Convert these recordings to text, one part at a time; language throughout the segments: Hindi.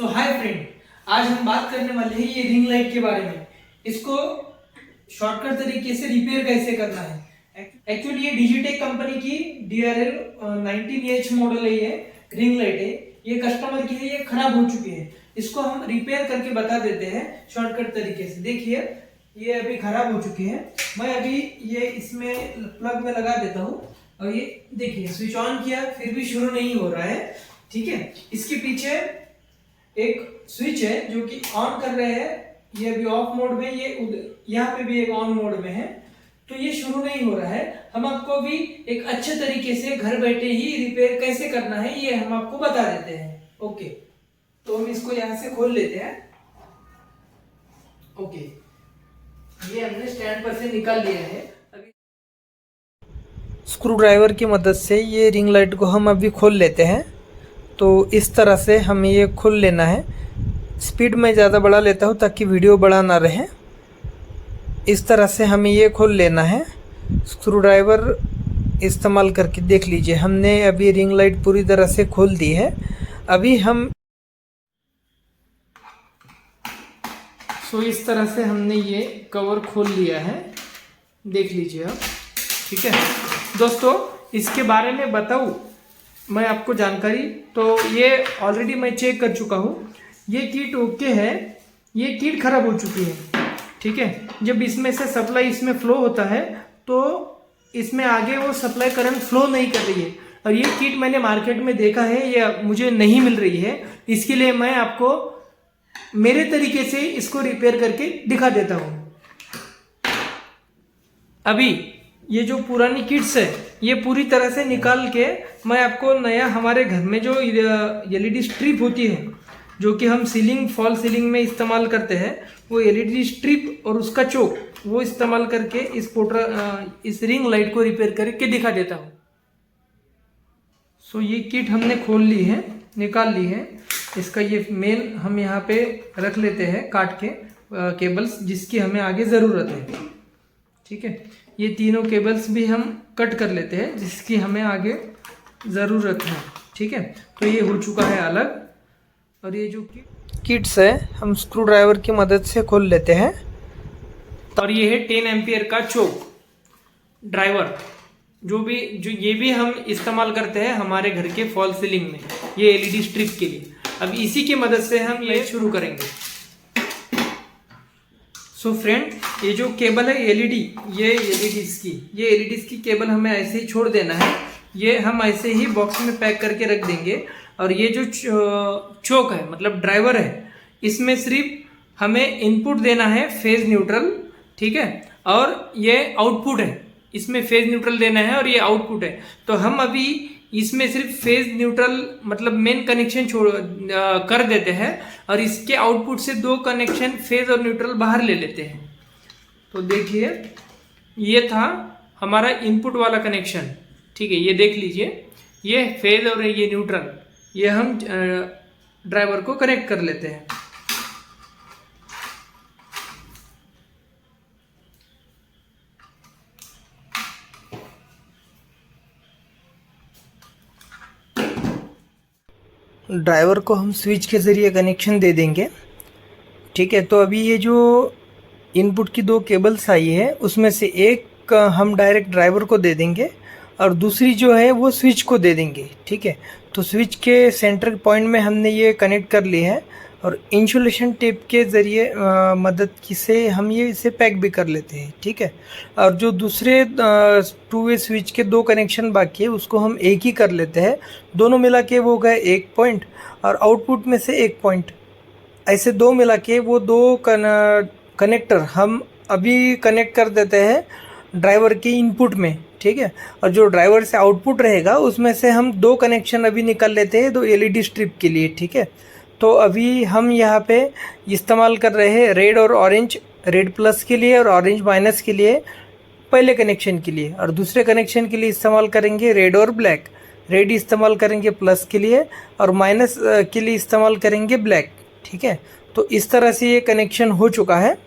सो हाय फ्रेंड, आज हम बात करने वाले हैं ये रिंग लाइट के बारे में। इसको शॉर्टकट तरीके से रिपेयर कैसे करना है। एक्चुअली ये डिजिटेक कंपनी की DRL 19H मॉडल है, ये रिंग लाइट है। ये कस्टमर की है, ये खराब हो चुकी है। इसको हम रिपेयर करके बता देते हैं शॉर्टकट तरीके से। देखिए ये अभी खराब हो चुकी है। मैं अभी ये इसमें प्लग में लगा देता हूँ और ये देखिए स्विच ऑन किया फिर भी शुरू नहीं हो रहा है। ठीक है, इसके पीछे एक स्विच है जो कि ऑन कर रहे हैं, ये अभी ऑफ मोड में, ये यहाँ पे भी एक ऑन मोड में है, तो ये शुरू नहीं हो रहा है। हम आपको भी एक अच्छे तरीके से घर बैठे ही रिपेयर कैसे करना है ये हम आपको बता देते हैं। ओके, तो हम इसको यहाँ से खोल लेते हैं। ओके, ये हमने स्टैंड पर से निकाल लिया है। अभी स्क्रू ड्राइवर की मदद से ये रिंग लाइट को हम अभी खोल लेते हैं। तो इस तरह से हमें ये खोल लेना है। स्पीड में ज़्यादा बढ़ा लेता हूँ ताकि वीडियो बड़ा ना रहे। इस तरह से हमें ये खोल लेना है। स्क्रू ड्राइवर इस्तेमाल करके देख लीजिए, हमने अभी रिंग लाइट पूरी तरह से खोल दी है। अभी हम इस तरह से हमने ये कवर खोल लिया है, देख लीजिए आप। ठीक है दोस्तों, इसके बारे में बताऊँ मैं आपको जानकारी, तो ये ऑलरेडी मैं चेक कर चुका हूँ। ये किट ओके है, ये किट खराब हो चुकी है। ठीक है, जब इसमें से सप्लाई इसमें फ्लो होता है तो इसमें आगे वो सप्लाई करंट फ्लो नहीं कर रही है। और ये किट मैंने मार्केट में देखा है, ये मुझे नहीं मिल रही है। इसके लिए मैं आपको मेरे तरीके से इसको रिपेयर करके दिखा देता हूँ। अभी ये जो पुरानी किट्स है ये पूरी तरह से निकाल के मैं आपको नया, हमारे घर में जो LED स्ट्रिप होती है जो कि हम सीलिंग, फॉल सीलिंग में इस्तेमाल करते हैं, वो LED स्ट्रिप और उसका चोक वो इस्तेमाल करके इस रिंग लाइट को रिपेयर करके दिखा देता हूँ। सो ये किट हमने खोल ली है, निकाल ली है। इसका ये मेन हम यहाँ पे रख लेते हैं काट के केबल्स, जिसकी हमें आगे ज़रूरत है। ठीक है, ये तीनों केबल्स भी हम कट कर लेते हैं जिसकी हमें आगे ज़रूरत है। ठीक है, तो ये हो चुका है अलग। और ये जो किट्स है हम स्क्रू ड्राइवर की मदद से खोल लेते हैं। और ये है 10 एम्पियर का चोक ड्राइवर, जो ये भी हम इस्तेमाल करते हैं हमारे घर के फॉल सीलिंग में, ये LED स्ट्रिप के लिए। अब इसी की मदद से हम ये शुरू करेंगे। सो फ्रेंड, ये जो केबल है LED, ये LEDs की केबल हमें ऐसे ही छोड़ देना है। ये हम ऐसे ही बॉक्स में पैक करके रख देंगे। और ये जो चोक है, मतलब ड्राइवर है, इसमें सिर्फ हमें इनपुट देना है फेज न्यूट्रल। ठीक है, और ये आउटपुट है, इसमें फेज न्यूट्रल देना है और ये आउटपुट है। तो हम अभी इसमें सिर्फ फेज न्यूट्रल मतलब मेन कनेक्शन कर देते हैं और इसके आउटपुट से 2 कनेक्शन फेज और न्यूट्रल बाहर ले लेते हैं। तो देखिए ये था हमारा इनपुट वाला कनेक्शन। ठीक है, ये देख लीजिए, ये फेज और ये न्यूट्रल, ये हम ड्राइवर को कनेक्ट कर लेते हैं। ड्राइवर को हम स्विच के ज़रिए कनेक्शन दे देंगे। ठीक है, तो अभी ये जो इनपुट की 2 केबल्स आई है उसमें से एक हम डायरेक्ट ड्राइवर को दे देंगे और दूसरी जो है वो स्विच को दे देंगे। ठीक है, तो स्विच के सेंटर पॉइंट में हमने ये कनेक्ट कर ली है और इंसुलेशन टेप के ज़रिए मदद से हम ये इसे पैक भी कर लेते हैं। ठीक है, और जो दूसरे 2 वे स्विच के 2 कनेक्शन बाकी है उसको हम एक ही कर लेते हैं। दोनों मिला के वो गए 1 पॉइंट और आउटपुट में से 1 पॉइंट, ऐसे 2 मिला के वो 2 कनेक्टर हम अभी कनेक्ट कर देते हैं ड्राइवर के इनपुट में। ठीक है, और जो ड्राइवर से आउटपुट रहेगा उसमें से हम 2 कनेक्शन अभी निकाल लेते हैं 2 LED स्ट्रिप के लिए। ठीक है, तो अभी हम यहाँ पे इस्तेमाल कर रहे हैं रेड और ऑरेंज, रेड प्लस के लिए और ऑरेंज माइनस के लिए पहले कनेक्शन के लिए, और दूसरे कनेक्शन के लिए इस्तेमाल करेंगे रेड और ब्लैक। रेड इस्तेमाल करेंगे प्लस के लिए और माइनस के लिए इस्तेमाल करेंगे ब्लैक। ठीक है, तो इस तरह से ये कनेक्शन हो चुका है।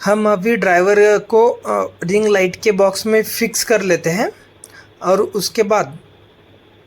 हम अभी ड्राइवर को रिंग लाइट के बॉक्स में फिक्स कर लेते हैं और उसके बाद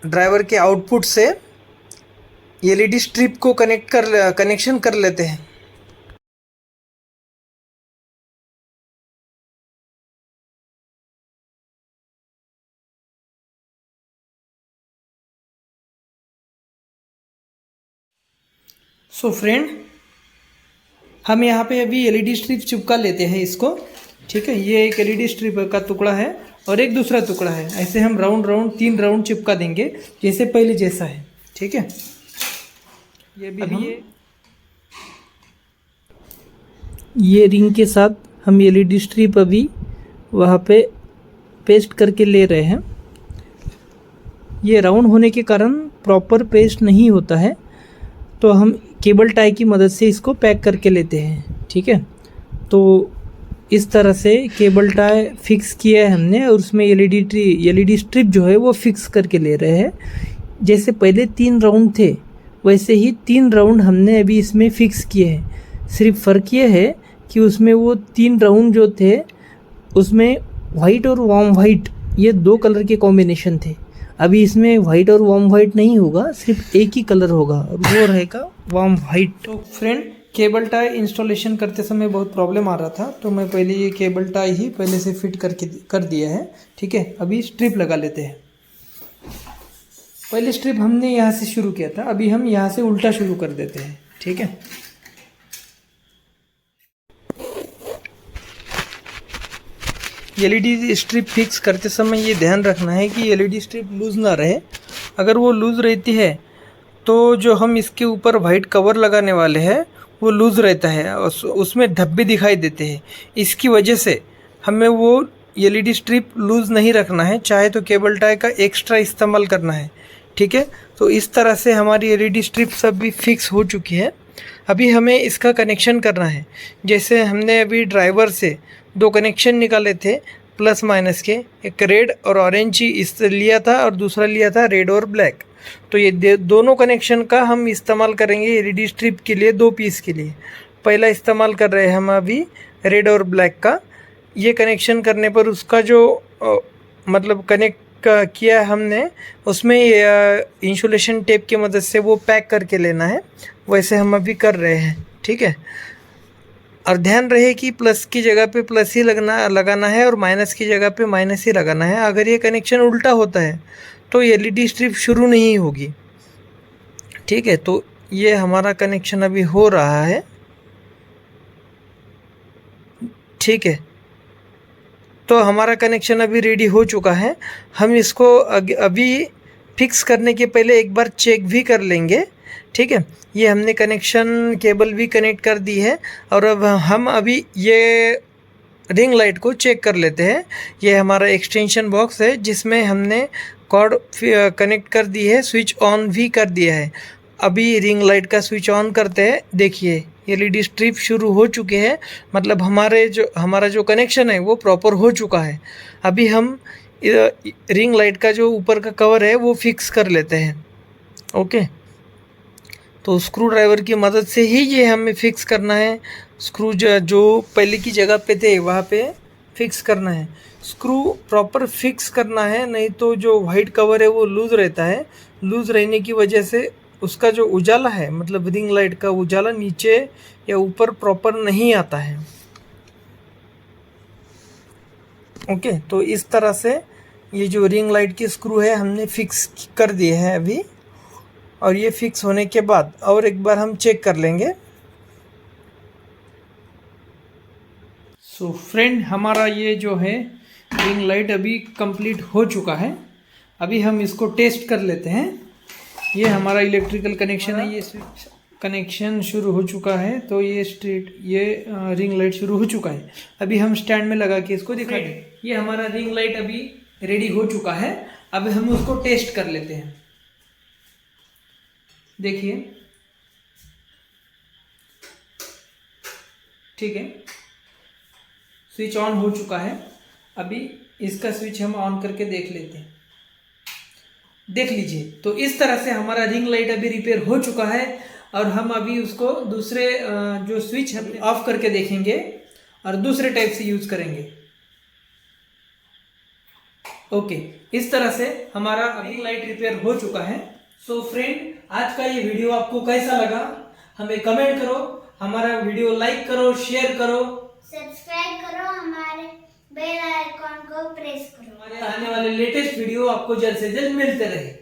ड्राइवर के आउटपुट से एलईडी स्ट्रिप को कनेक्शन कर लेते हैं। सो फ्रेंड, हम यहाँ पे अभी एलईडी स्ट्रिप चिपका लेते हैं इसको। ठीक है, ये एक एलईडी स्ट्रिप का टुकड़ा है और एक दूसरा टुकड़ा है। ऐसे हम राउंड 3 राउंड चिपका देंगे, जैसे पहले जैसा है। ठीक है, ये भी ये रिंग के साथ हम एलईडी स्ट्रिप अभी वहाँ पे पेस्ट करके ले रहे हैं। ये राउंड होने के कारण प्रॉपर पेस्ट नहीं होता है, तो हम केबल टाई की मदद से इसको पैक करके लेते हैं। ठीक है, तो इस तरह से केबल टाई फिक्स किया है हमने और उसमें एलईडी स्ट्रिप जो है वो फिक्स करके ले रहे हैं। जैसे पहले 3 राउंड थे वैसे ही 3 राउंड हमने अभी इसमें फिक्स किए हैं। सिर्फ फ़र्क ये है कि उसमें वो 3 राउंड जो थे उसमें वाइट और वार्म वाइट ये 2 कलर के कॉम्बिनेशन थे। अभी इसमें वाइट और वार्म वाइट नहीं होगा, सिर्फ एक ही कलर होगा और वो रहेगा वार्म वाइट। तो फ्रेंड, केबल टाई इंस्टॉलेशन करते समय बहुत प्रॉब्लम आ रहा था, तो मैं पहले ये केबल टाई ही पहले से फिट कर दिया है। ठीक है, अभी स्ट्रिप लगा लेते हैं। पहले स्ट्रिप हमने यहाँ से शुरू किया था, अभी हम यहाँ से उल्टा शुरू कर देते हैं। ठीक है, एलईडी स्ट्रिप फिक्स करते समय ये ध्यान रखना है कि एलईडी स्ट्रिप लूज़ ना रहे। अगर वो लूज़ रहती है तो जो हम इसके ऊपर वाइट कवर लगाने वाले हैं वो लूज़ रहता है और उसमें धब्बे दिखाई देते हैं। इसकी वजह से हमें वो एलईडी स्ट्रिप लूज़ नहीं रखना है, चाहे तो केबल टाई का एक्स्ट्रा इस्तेमाल करना है। ठीक है, तो इस तरह से हमारी एलईडी स्ट्रिप सब भी फिक्स हो चुकी है। अभी हमें इसका कनेक्शन करना है। जैसे हमने अभी ड्राइवर से 2 कनेक्शन निकाले थे प्लस माइनस के, एक रेड और ऑरेंज ही इस लिया था और दूसरा लिया था रेड और ब्लैक। तो ये दोनों कनेक्शन का हम इस्तेमाल करेंगे एलईडी स्ट्रिप के लिए 2 पीस के लिए। पहला इस्तेमाल कर रहे हैं हम अभी रेड और ब्लैक का। ये कनेक्शन करने पर उसका जो मतलब कनेक्ट किया हमने, उसमें इंसुलेशन टेप की मदद से वो पैक करके लेना है। वैसे हम अभी कर रहे हैं। ठीक है, और ध्यान रहे कि प्लस की जगह पे प्लस ही लगाना है और माइनस की जगह पे माइनस ही लगाना है। अगर ये कनेक्शन उल्टा होता है तो एलईडी स्ट्रिप शुरू नहीं होगी। ठीक है, तो ये हमारा कनेक्शन अभी हो रहा है। ठीक है, तो हमारा कनेक्शन अभी रेडी हो चुका है। हम इसको अभी फिक्स करने के पहले एक बार चेक भी कर लेंगे। ठीक है, ये हमने कनेक्शन केबल भी कनेक्ट कर दी है और अब हम अभी ये रिंग लाइट को चेक कर लेते हैं। ये हमारा एक्सटेंशन बॉक्स है जिसमें हमने कॉर्ड कनेक्ट कर दी है, स्विच ऑन भी कर दिया है। अभी रिंग लाइट का स्विच ऑन करते हैं। देखिए एलईडी स्ट्रिप शुरू हो चुके हैं, मतलब हमारा जो कनेक्शन है वो प्रॉपर हो चुका है। अभी हम रिंग लाइट का जो ऊपर का कवर है वो फिक्स कर लेते हैं। ओके, तो स्क्रू ड्राइवर की मदद से ही ये हमें फिक्स करना है। स्क्रू जो पहले की जगह पे थे वहाँ पे फिक्स करना है। स्क्रू प्रॉपर फिक्स करना है, नहीं तो जो वाइट कवर है वो लूज़ रहता है। लूज़ रहने की वजह से उसका जो उजाला है, मतलब रिंग लाइट का उजाला नीचे या ऊपर प्रॉपर नहीं आता है। ओके, तो इस तरह से ये जो रिंग लाइट की स्क्रू है हमने फिक्स कर दिए हैं अभी, और ये फिक्स होने के बाद और एक बार हम चेक कर लेंगे। सो फ्रेंड, हमारा ये जो है रिंग लाइट अभी कंप्लीट हो चुका है। अभी हम इसको टेस्ट कर लेते हैं। ये हमारा इलेक्ट्रिकल कनेक्शन है, ये स्विच कनेक्शन शुरू हो चुका है, तो ये रिंग लाइट शुरू हो चुका है। अभी हम स्टैंड में लगा के इसको दिखाएंगे। ये हमारा रिंग लाइट अभी रेडी हो चुका है। अब हम उसको टेस्ट कर लेते हैं। देखिए, ठीक है, स्विच ऑन हो चुका है। अभी इसका स्विच हम ऑन करके देख लेते हैं। देख लीजिए, तो इस तरह से हमारा रिंग लाइट अभी रिपेयर हो चुका है और हम अभी उसको दूसरे जो स्विच है ऑफ करके देखेंगे और दूसरे टाइप से यूज करेंगे। ओके, इस तरह से हमारा रिंग लाइट रिपेयर हो चुका है। सो फ्रेंड, आज का ये वीडियो आपको कैसा लगा हमें कमेंट करो, हमारा वीडियो लाइक करो, शेयर करो, सब्सक्राइब करो, हमारे बेल आइकॉन को प्रेस करो। हमारे आने वाले लेटेस्ट वीडियो आपको जल्द से जल्द मिलते रहे।